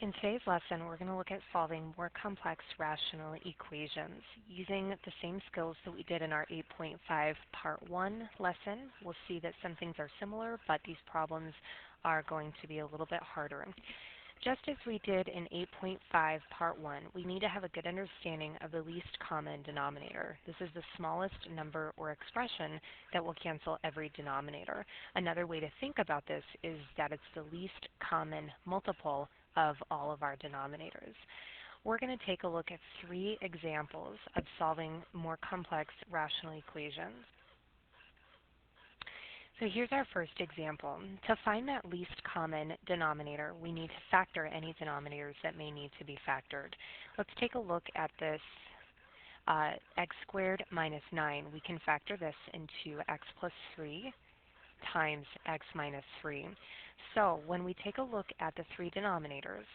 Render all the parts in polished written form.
In today's lesson, we're going to look at solving more complex rational equations using the same skills that we did in our 8.5 Part 1 lesson. We'll see that some things are similar, but these problems are going to be a little bit harder. Just as we did in 8.5 Part 1, we need to have a good understanding of the least common denominator. This is the smallest number or expression that will cancel every denominator. Another way to think about this is that it's the least common multiple of all of our denominators. We're going to take a look at 3 examples of solving more complex rational equations. So here's our first example. To find that least common denominator, we need to factor any denominators that may need to be factored. Let's take a look at this x squared minus 9. We can factor this into x plus 3 times x minus 3. So when we take a look at the 3 denominators,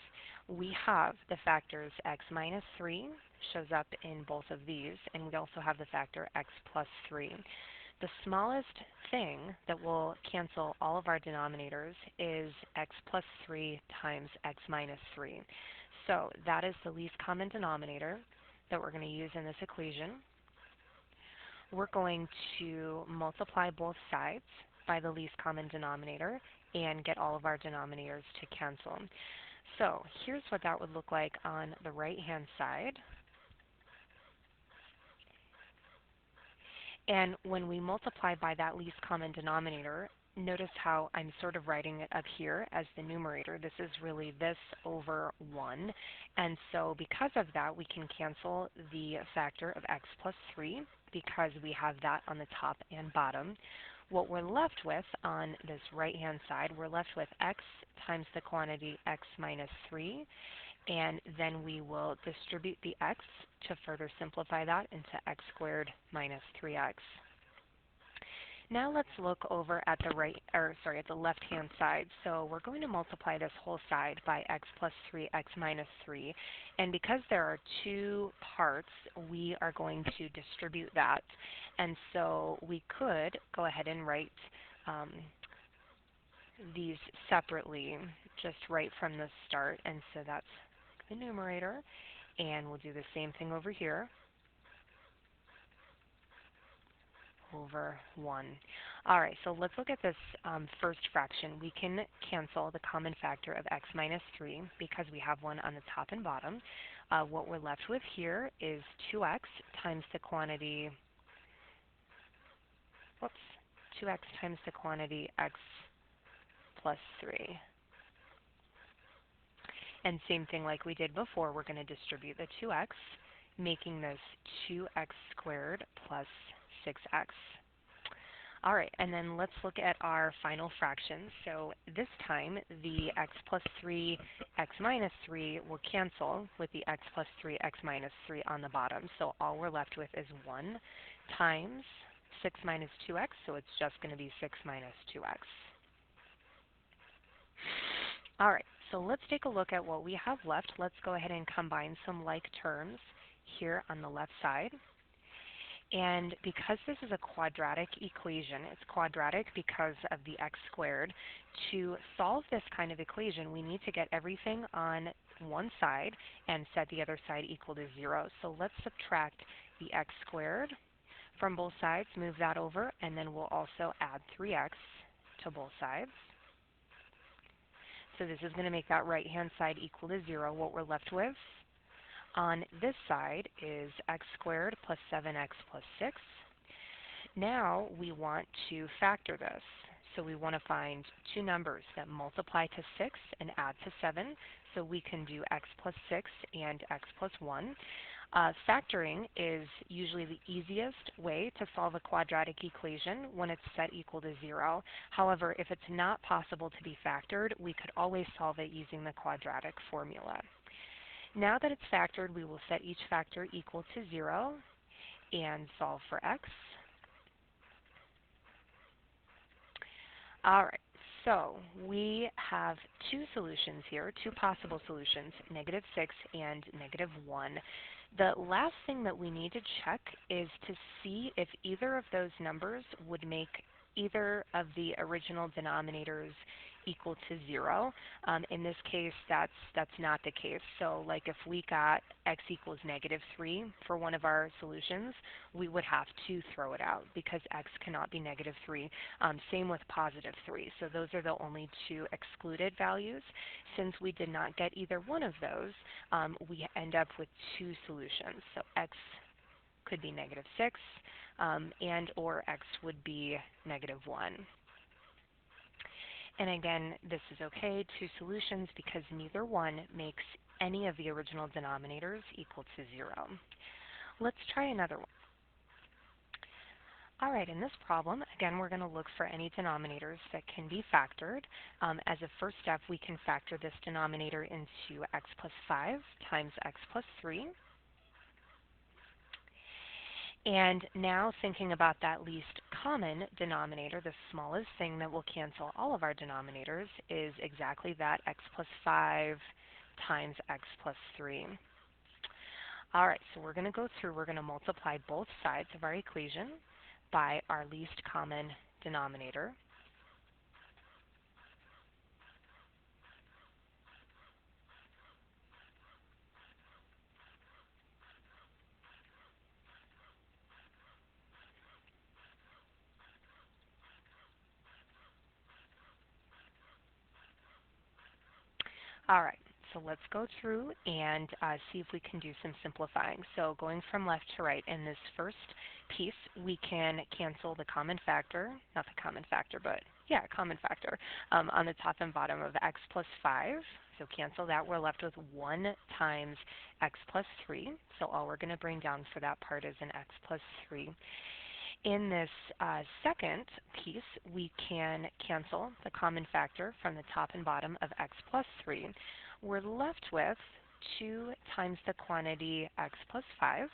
we have the factors x minus 3 shows up in both of these, and we also have the factor x plus 3. The smallest thing that will cancel all of our denominators is x plus 3 times x minus 3. So that is the least common denominator that we're going to use in this equation. We're going to multiply both sides by the least common denominator and get all of our denominators to cancel. So here's what that would look like on the right-hand side. And when we multiply by that least common denominator, notice how I'm sort of writing it up here as the numerator. This is really this over 1. And so because of that, we can cancel the factor of x plus 3 because we have that on the top and bottom. What we're left with on this right-hand side, we're left with x times the quantity x minus 3. And then we will distribute the x to further simplify that into x squared minus 3x. Now let's look over at the left-hand side. So we're going to multiply this whole side by x plus 3, x minus 3. And because there are 2 parts, we are going to distribute that. And so we could go ahead and write these separately, just right from the start. And so that's the numerator, and we'll do the same thing over here, over 1. All right, so let's look at this first fraction. We can cancel the common factor of x minus 3 because we have one on the top and bottom. What we're left with here is 2x times the quantity, 2x times the quantity x plus 3. And same thing like we did before, we're going to distribute the 2x, making this 2x squared plus 6x. All right, and then let's look at our final fraction. So this time, the x plus 3, x minus 3 will cancel with the x plus 3, x minus 3 on the bottom. So all we're left with is 1 times 6 minus 2x, so it's just going to be 6 minus 2x. All right, so let's take a look at what we have left. Let's go ahead and combine some like terms here on the left side. And because this is a quadratic equation, it's quadratic because of the x squared. To solve this kind of equation, we need to get everything on one side and set the other side equal to 0. So let's subtract the x squared from both sides, move that over, and then we'll also add 3x to both sides. So this is going to make that right-hand side equal to 0. What we're left with on this side is x squared plus 7x plus 6. Now we want to factor this. So we want to find 2 numbers that multiply to 6 and add to 7. So we can do x plus 6 and x plus 1. Factoring is usually the easiest way to solve a quadratic equation when it's set equal to 0. However, if it's not possible to be factored, we could always solve it using the quadratic formula. Now that it's factored, we will set each factor equal to 0 and solve for x. All right, so we have 2 solutions here, 2 possible solutions, negative 6 and negative 1. The last thing that we need to check is to see if either of those numbers would make either of the original denominators equal to 0. In this case, that's not the case. So like if we got x equals -3 for one of our solutions, we would have to throw it out because x cannot be -3. Same with +3. So those are the only two excluded values. Since we did not get either one of those, we end up with two solutions. So x could be -6, and or x would be -1. And again, this is okay, two solutions, because neither one makes any of the original denominators equal to 0. Let's try another one. All right, in this problem, again, we're going to look for any denominators that can be factored. As a first step, we can factor this denominator into x plus 5 times x plus 3. And now thinking about that least common denominator, the smallest thing that will cancel all of our denominators is exactly that, x plus 5 times x plus 3. All right, so we're going to go through, we're going to multiply both sides of our equation by our least common denominator. All right, so let's go through and see if we can do some simplifying. So going from left to right, in this first piece, we can cancel the common factor, not the common factor, but yeah, common factor, on the top and bottom of x plus 5. So cancel that. We're left with 1 times x plus 3. So all we're going to bring down for that part is an x plus 3. In this second piece, we can cancel the common factor from the top and bottom of x plus 3. We're left with 2 times the quantity x plus 5.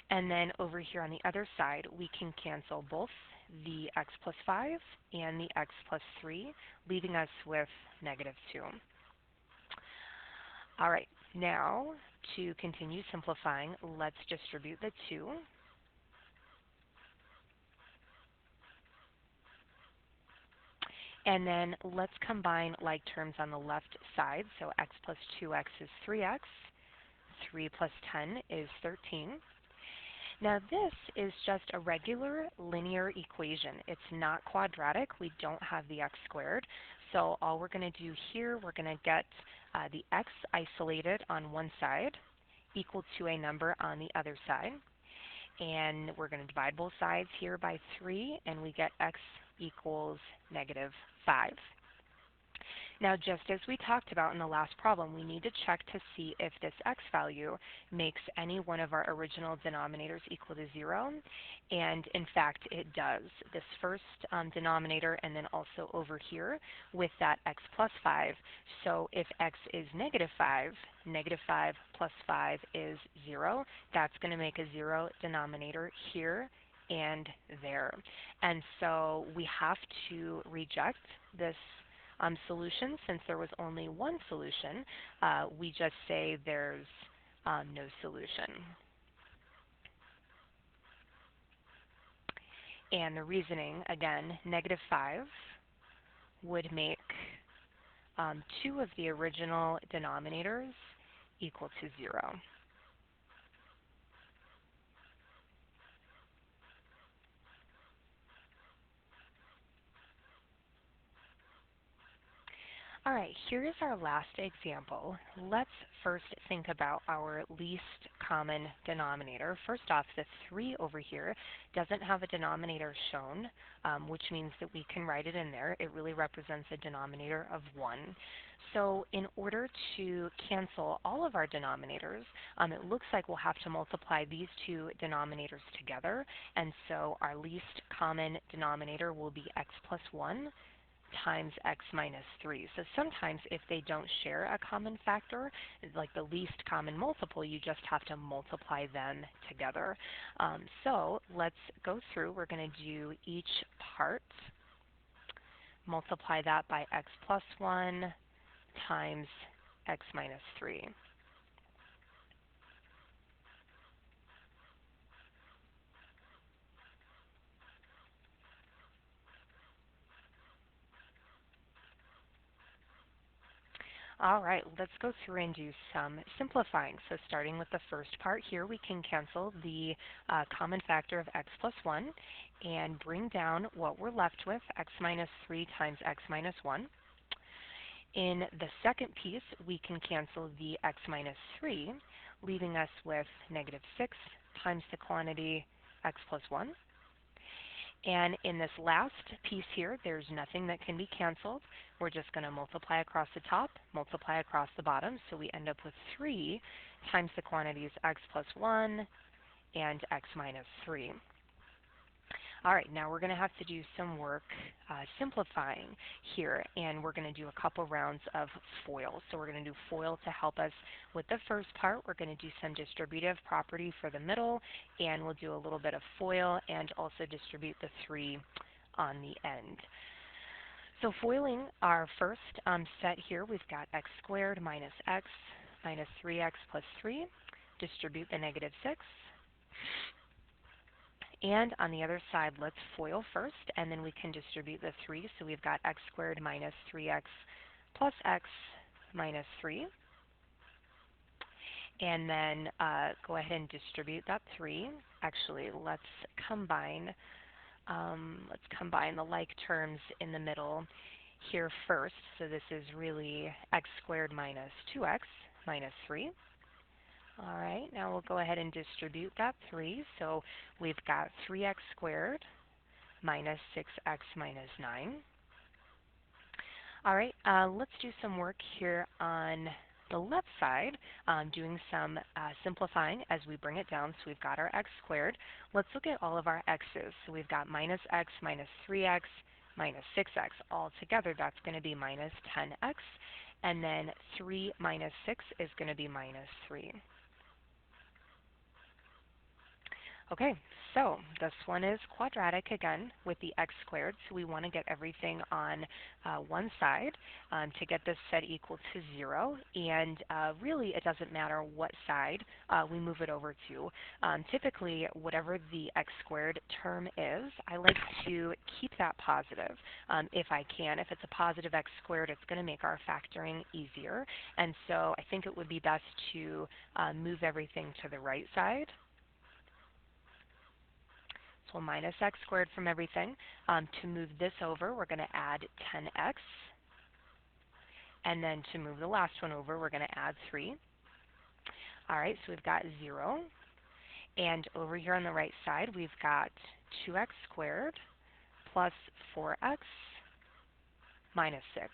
And then over here on the other side, we can cancel both the x plus 5 and the x plus 3, leaving us with -2. All right, now to continue simplifying, let's distribute the 2. And then let's combine like terms on the left side. So x plus 2x is 3x. 3 plus 10 is 13. Now this is just a regular linear equation. It's not quadratic. We don't have the x squared. So all we're going to do here, we're going to get the x isolated on one side equal to a number on the other side. And we're going to divide both sides here by 3, and we get x equals -5. Now, just as we talked about in the last problem, we need to check to see if this x value makes any one of our original denominators equal to 0, and in fact it does. This first denominator and then also over here with that x plus 5. So if x is -5, -5 plus 5 is 0. That's going to make a 0 denominator here and there. And so we have to reject this solution. Since there was only one solution, we just say there's no solution. And the reasoning, again, -5 would make 2 of the original denominators equal to 0. All right, here is our last example. Let's first think about our least common denominator. First off, the 3 over here doesn't have a denominator shown, which means that we can write it in there. It really represents a denominator of 1. So in order to cancel all of our denominators, it looks like we'll have to multiply these two denominators together. And so our least common denominator will be x plus 1 times x minus 3. So sometimes if they don't share a common factor, like the least common multiple, you just have to multiply them together. So let's go through. We're going to do each part. Multiply that by x plus 1 times x minus 3. All right, let's go through and do some simplifying. So starting with the first part here, we can cancel the common factor of x plus 1 and bring down what we're left with, x minus 3 times x minus 1. In the second piece, we can cancel the x minus 3, leaving us with negative 6 times the quantity x plus 1. And in this last piece here, there's nothing that can be canceled. We're just going to multiply across the top, multiply across the bottom, so we end up with 3 times the quantities x plus 1 and x minus 3. All right, now we're going to have to do some work simplifying here, and we're going to do a couple rounds of FOIL. So we're going to do FOIL to help us with the first part. We're going to do some distributive property for the middle, and we'll do a little bit of FOIL and also distribute the 3 on the end. So foiling our first set here, we've got x squared minus x minus 3x plus 3. Distribute the negative 6. And on the other side, let's FOIL first, and then we can distribute the 3. So we've got x squared minus 3x plus x minus 3. And then go ahead and distribute that 3. Actually, let's combine the like terms in the middle here first. So this is really x squared minus 2x minus 3. All right, now we'll go ahead and distribute that 3. So we've got 3x squared minus 6x minus 9. All right, let's do some work here on the left side, doing some simplifying as we bring it down. So we've got our x squared. Let's look at all of our x's. So we've got minus x minus 3x minus 6x. All together, that's going to be minus 10x. And then 3 minus 6 is going to be minus 3. Okay, so this one is quadratic again with the x squared, so we want to get everything on one side to get this set equal to 0, and really it doesn't matter what side we move it over to. Typically, whatever the x squared term is, I like to keep that positive if I can. If it's a positive x squared, it's going to make our factoring easier, and so I think it would be best to move everything to the right side. So minus x squared from everything. To move this over, we're going to add 10x. And then to move the last one over, we're going to add 3. All right, so we've got 0. And over here on the right side, we've got 2x squared plus 4x minus 6.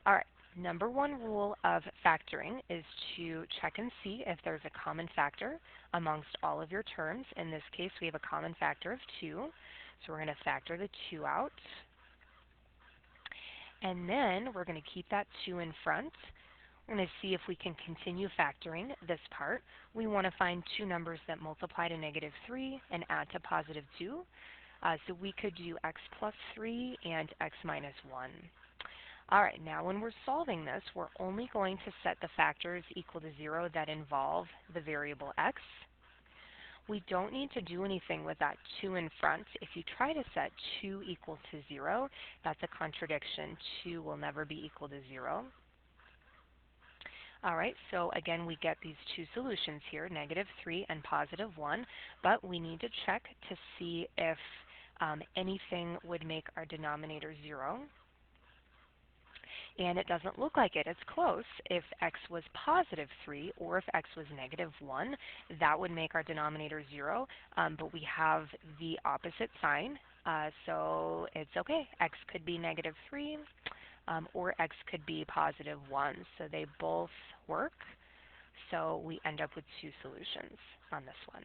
All right, number one rule of factoring is to check and see if there's a common factor amongst all of your terms. In this case, we have a common factor of 2, so we're going to factor the 2 out. And then we're going to keep that 2 in front. We're going to see if we can continue factoring this part. We want to find two numbers that multiply to negative 3 and add to positive 2. So we could do x plus 3 and x minus 1. All right, now when we're solving this, we're only going to set the factors equal to 0 that involve the variable x. We don't need to do anything with that 2 in front. If you try to set 2 equal to 0, that's a contradiction. 2 will never be equal to 0. All right, so again, we get these two solutions here, negative 3 and positive 1, but we need to check to see if anything would make our denominator 0. And it doesn't look like it. It's close. If x was positive 3 or if x was negative 1, that would make our denominator 0, but we have the opposite sign, so it's okay. X could be negative 3 or x could be positive 1, so they both work. So we end up with two solutions on this one.